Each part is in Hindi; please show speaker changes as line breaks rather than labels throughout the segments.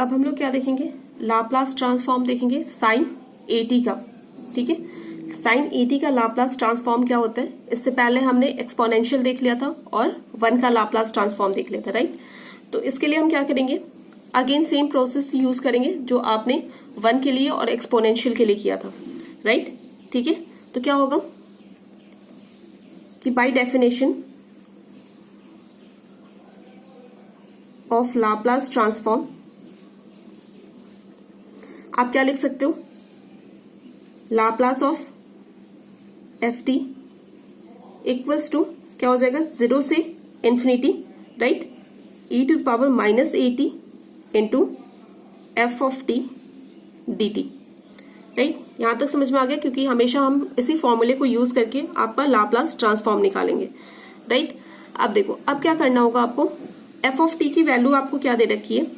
अब हम लोग क्या देखेंगे, लाप्लास ट्रांसफॉर्म देखेंगे साइन 80 का। ठीक है, साइन 80 का लाप्लास ट्रांसफॉर्म क्या होता है, इससे पहले हमने एक्सपोनेंशियल देख लिया था और 1 का लाप्लास ट्रांसफॉर्म देख लिया था, राइट। तो इसके लिए हम क्या करेंगे, अगेन सेम प्रोसेस यूज करेंगे जो आपने 1 के लिए और एक्सपोनेंशियल के लिए किया था, राइट। ठीक है, तो क्या होगा कि by definition of Laplace transform आप क्या लिख सकते हो, Laplace of F T equals to क्या हो जाएगा, 0 से infinity, right, e to the power minus -80 into F of T D T, right. यहां तक समझ में आ गया, क्योंकि हमेशा हम इसी फॉर्मूले को यूज करके आपका लाप्लास ट्रांसफॉर्म निकालेंगे, राइट। अब देखो, अब क्या करना होगा आपको, एफ ऑफ टी की वैल्यू आपको क्या दे रखी है,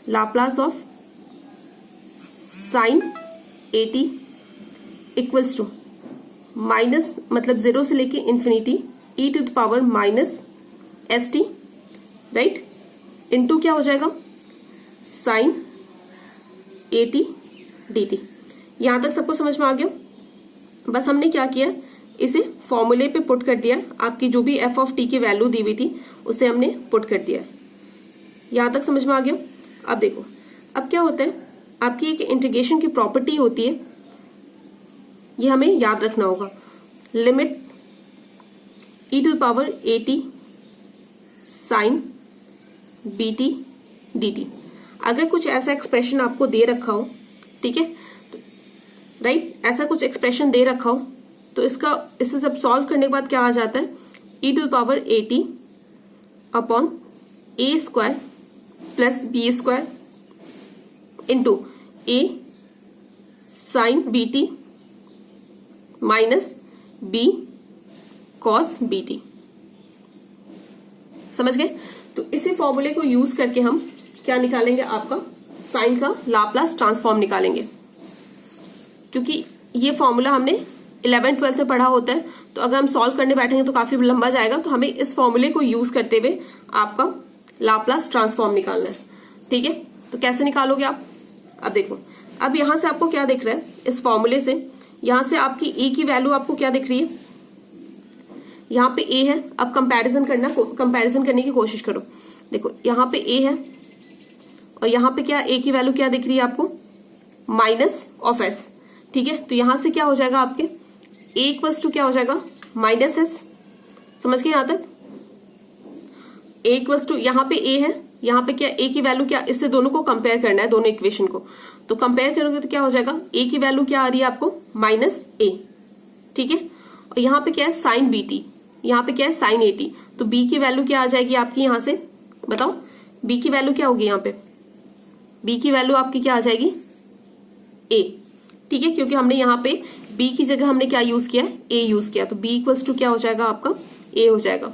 Laplace of sine 80 equals to minus, मतलब 0 से लेके infinity e to the power minus ST, right, into क्या हो जाएगा, साइन 80 dt। यहां तक सबको समझ में आ गया। बस हमने क्या किया, इसे फॉर्मूले पे पुट कर दिया, आपकी जो भी एफ ऑफ टी की वैल्यू दी हुई थी उसे हमने पुट कर दिया। यहां तक समझ में आ गया। अब देखो, अब क्या होता है, आपकी एक इंटीग्रेशन की प्रॉपर्टी होती है, ये हमें याद रखना होगा, limit e to the power 80 sine BT dt। अगर कुछ ऐसा एक्सप्रेशन आपको दे रखा हो, ठीक है, राइट, ऐसा कुछ एक्सप्रेशन दे रखा हो, तो इसे सब सॉल्व करने के बाद क्या आ जाता है, e to the power 80 upon a square plus b square into a sine BT minus b cos BT। समझ गए। तो इसी फॉर्मूले को यूज करके हम क्या निकालेंगे, आपका साइन का लाप्लास ट्रांसफॉर्म निकालेंगे। क्योंकि ये फॉर्मूला हमने 11th 12th में पढ़ा होता है, तो अगर हम सॉल्व करने बैठेंगे तो काफी लंबा जाएगा, तो हमें इस फॉर्मूले को यूज करते हुए आपका लाप्लास ट्रांसफॉर्म निकालना है। ठीक है, तो कैसे निकालोगे आप, अब देखो, अब यहां से आपको क्या दिख रहा है, इस फॉर्मूले से यहां से आपकी ए की वैल्यू आपको क्या दिख रही है, यहाँ पे ए है। अब कंपैरिजन करने की कोशिश करो। देखो, यहाँ पे ए है और यहाँ पे क्या, ए की वैल्यू क्या दिख रही है आपको, माइनस ऑफ एस। ठीक है, तो यहां से क्या हो जाएगा, आपके ए इक्वल्स टू क्या हो जाएगा, माइनस एस। समझ गए यहां तक, ए इक्वल्स टू, यहाँ पे ए है, यहाँ पे क्या, ए की वैल्यू क्या, इससे दोनों को कंपेयर करना है, दोनों इक्वेशन को। तो कंपेयर करोगे तो क्या हो जाएगा, ए की वैल्यू क्या आ रही है आपको, माइनस ए। ठीक है, और यहाँ पे क्या है, साइन BT, यहाँ पे क्या है, साइन 80। तो b की वैल्यू क्या आ जाएगी आपकी, यहां से बताओ, b की वैल्यू क्या होगी, यहाँ पे b की वैल्यू आपकी क्या आ जाएगी, a। ठीक है, क्योंकि हमने यहाँ पे b की जगह हमने क्या यूज किया, a यूज किया, तो b इक्वल्स टू क्या हो जाएगा आपका, a हो जाएगा।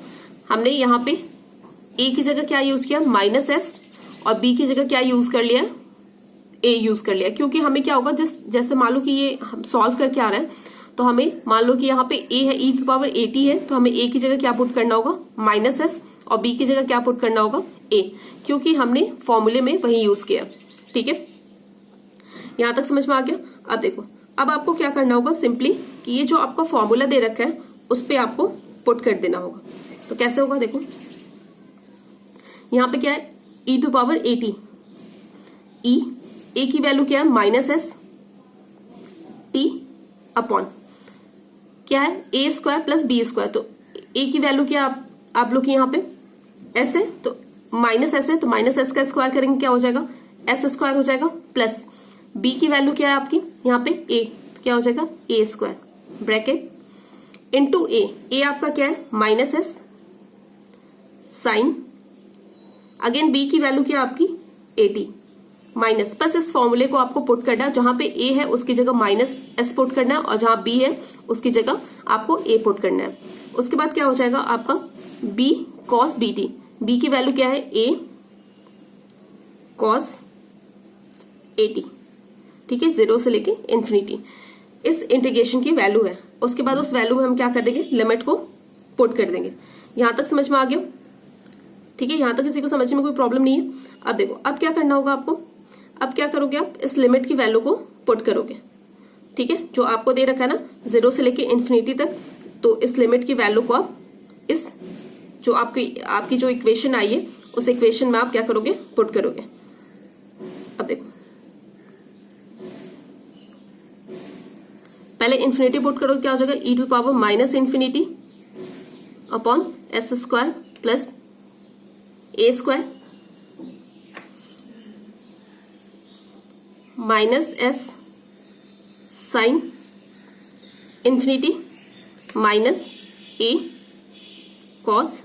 हमने यहाँ पे a की जगह क्या यूज किया, माइनस एस, और b की जगह क्या यूज कर लिया, a यूज कर लिया। क्योंकि हमें क्या होगा, जैसे मान लो कि ये हम सॉल्व करके आ रहे हैं, तो हमें मान लो कि यहाँ पे a है, e टू पावर 80 है, तो हमें a की जगह क्या पुट करना होगा, माइनस एस, और b की जगह क्या पुट करना होगा, a, क्योंकि हमने फॉर्मूले में वही यूज किया। ठीक है, यहां तक समझ में आ गया। अब देखो, अब आपको क्या करना होगा, सिंपली कि ये जो आपका फॉर्मूला दे रखा है उस पे आपको पुट कर देना होगा। तो कैसे होगा, देखो यहाँ पे क्या है, e टू पावर 80, a की वैल्यू क्या है, माइनस एस t अपॉन क्या है, a square plus b square. तो a की वैल्यू क्या आप लोग की यहाँ पे s है, तो माइनस s है, तो माइनस s का स्क्वायर करेंगे क्या हो जाएगा, s स्क्वायर हो जाएगा, प्लस b की वैल्यू क्या है आपकी यहाँ पे a, तो क्या हो जाएगा, a square bracket into a आपका क्या है, minus s sine, again b की वैल्यू क्या है आपकी 80 माइनस, बस इस फॉर्मूले को आपको पुट करना है, जहां पे a है उसकी जगह माइनस s पुट करना है, और जहां b है उसकी जगह आपको a पुट करना है। उसके बाद क्या हो जाएगा आपका b cos BT, b की वैल्यू क्या है, a cos 80। ठीक है, 0 से लेके इंफिनिटी इस इंटीग्रेशन की वैल्यू है। उसके बाद उस वैल्यू में हम क्या कर देंगे, लिमिट को पुट कर देंगे। यहां तक समझ में आ गया। ठीक है, यहां तक किसी को समझने में कोई प्रॉब्लम नहीं है। अब देखो, अब क्या करना होगा आपको, अब क्या करोगे आप, इस लिमिट की वैल्यू को पुट करोगे। ठीक है, जो आपको दे रखा है ना 0 से लेके इन्फिनिटी तक, तो इस लिमिट की वैल्यू को आप इस जो आपकी जो इक्वेशन आई है उस इक्वेशन में आप क्या करोगे, पुट करोगे। अब देखो, पहले इन्फिनिटी पुट करोगे, क्या हो जाएगा, e to power minus infinity upon S square plus A square minus S sine infinity minus A cos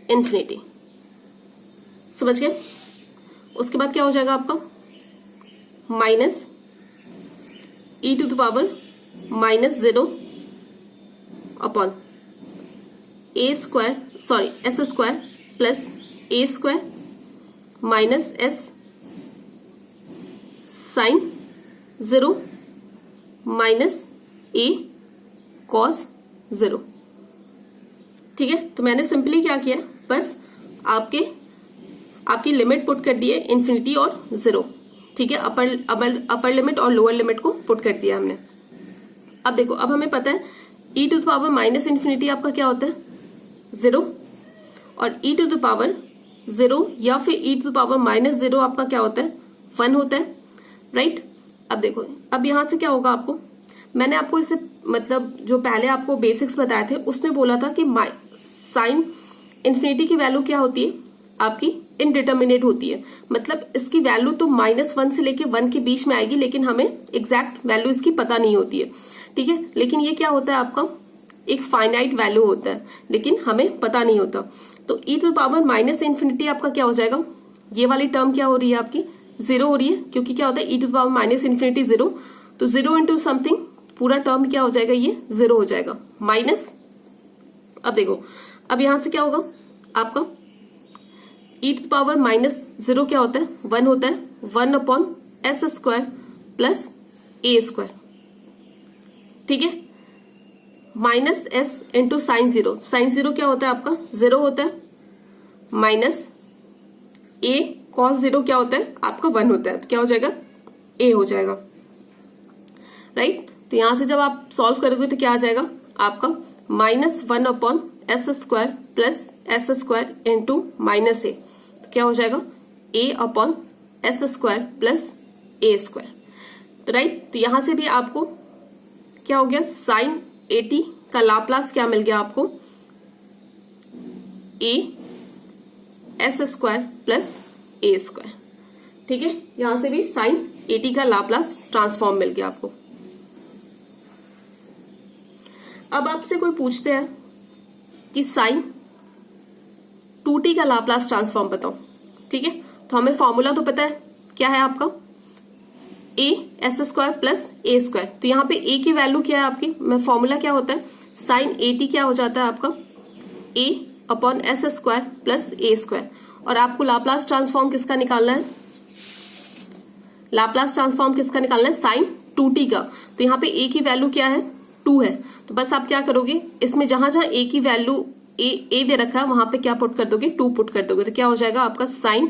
infinity. समझ गए? उसके बाद क्या हो जाएगा आपका, minus e to the power minus 0 upon S square plus A square minus S sine 0 minus A cos 0। ठीक है, तो मैंने सिंपली क्या किया, बस आपकी लिमिट पुट कर दी है इन्फिनिटी और 0। ठीक है, अपर लिमिट और लोअर लिमिट को पुट कर दिया हमने। अब देखो, अब हमें पता है e to the power minus infinity आपका क्या होता है, 0, और e टू द पावर 0 या फिर e to the power minus 0 आपका क्या होता है, 1 होता है, राइट। अब देखो, अब यहां से क्या होगा आपको, मैंने आपको इसे मतलब जो पहले आपको बेसिक्स बताए थे उसमें बोला था कि साइन इन्फिनिटी की वैल्यू क्या होती है, आपकी इनडिटर्मिनेट होती है। मतलब इसकी वैल्यू तो -1 से लेके 1 के बीच में आएगी, लेकिन हमें एग्जैक्ट वैल्यू इसकी पता नहीं होती है। ठीक है, लेकिन ये क्या होता है, आपका एक फाइनाइट वैल्यू होता है, लेकिन हमें पता नहीं होता। तो e to the power minus infinity आपका क्या हो जाएगा, ये वाली टर्म क्या हो रही है आपकी, 0 हो रही है, क्योंकि क्या होता है e to the power minus infinity 0, तो 0 इंटू समथिंग पूरा टर्म क्या हो जाएगा, ये 0 हो जाएगा माइनस। अब देखो, अब यहां से क्या होगा आपका, e to the power minus 0 क्या होता है, 1 होता है, 1 upon S square plus A square. ठीक है, minus S into sine 0, sine 0 क्या होता है आपका, 0 होता है, माइनस ए कॉस 0 क्या होता है आपका, 1 होता है, तो क्या हो जाएगा, ए हो जाएगा, राइट। तो यहां से जब आप सॉल्व करोगे तो क्या आ जाएगा आपका, -1 upon S square plus S square into minus A, तो क्या हो जाएगा, A upon S square plus A square. तो राइट, तो यहां से भी आपको क्या हो गया, साइन 80 का लाप्लास क्या मिल गया आपको, A S square plus A square. ठीक है, यहां से भी साइन 80 का लाप्लास ट्रांसफॉर्म मिल गया आपको। अब आपसे कोई पूछते हैं कि साइन 2t का लाप्लास ट्रांसफॉर्म बताओ। ठीक है, तो हमें फॉर्मूला तो पता है, क्या है आपका, A S square plus A square. तो यहाँ पे ए की वैल्यू क्या है आपकी, मैं फॉर्मूला क्या होता है, साइन 80 क्या हो जाता है आपका, ए upon S square plus A square. और आपको लाप्लास ट्रांसफॉर्म किसका निकालना है, लाप्लास ट्रांसफॉर्म किसका निकालना है, साइन 2t का। तो यहाँ पे ए की वैल्यू क्या है, 2 है, तो बस आप क्या करोगे, इसमें जहां जहां ए की वैल्यू ए दे रखा है वहां पे क्या पुट कर दोगे, 2 पुट कर दोगे। तो क्या हो जाएगा आपका, साइन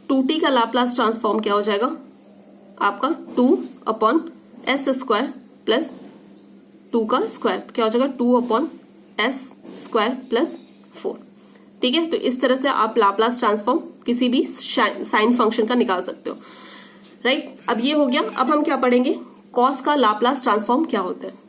2t का लाप्लास ट्रांसफॉर्म क्या हो जाएगा आपका, 2 अपॉन एस स्क्वायर प्लस 2 का स्क्वायर, तो क्या हो जाएगा 2 अपॉन एस स्क्वायर प्लस 4। ठीक है, तो इस तरह से आप लाप्लास ट्रांसफॉर्म किसी भी साइन फंक्शन का निकाल सकते हो, राइट। अब ये हो गया, अब हम क्या पढ़ेंगे, कॉस का लाप्लास ट्रांसफॉर्म क्या होता है।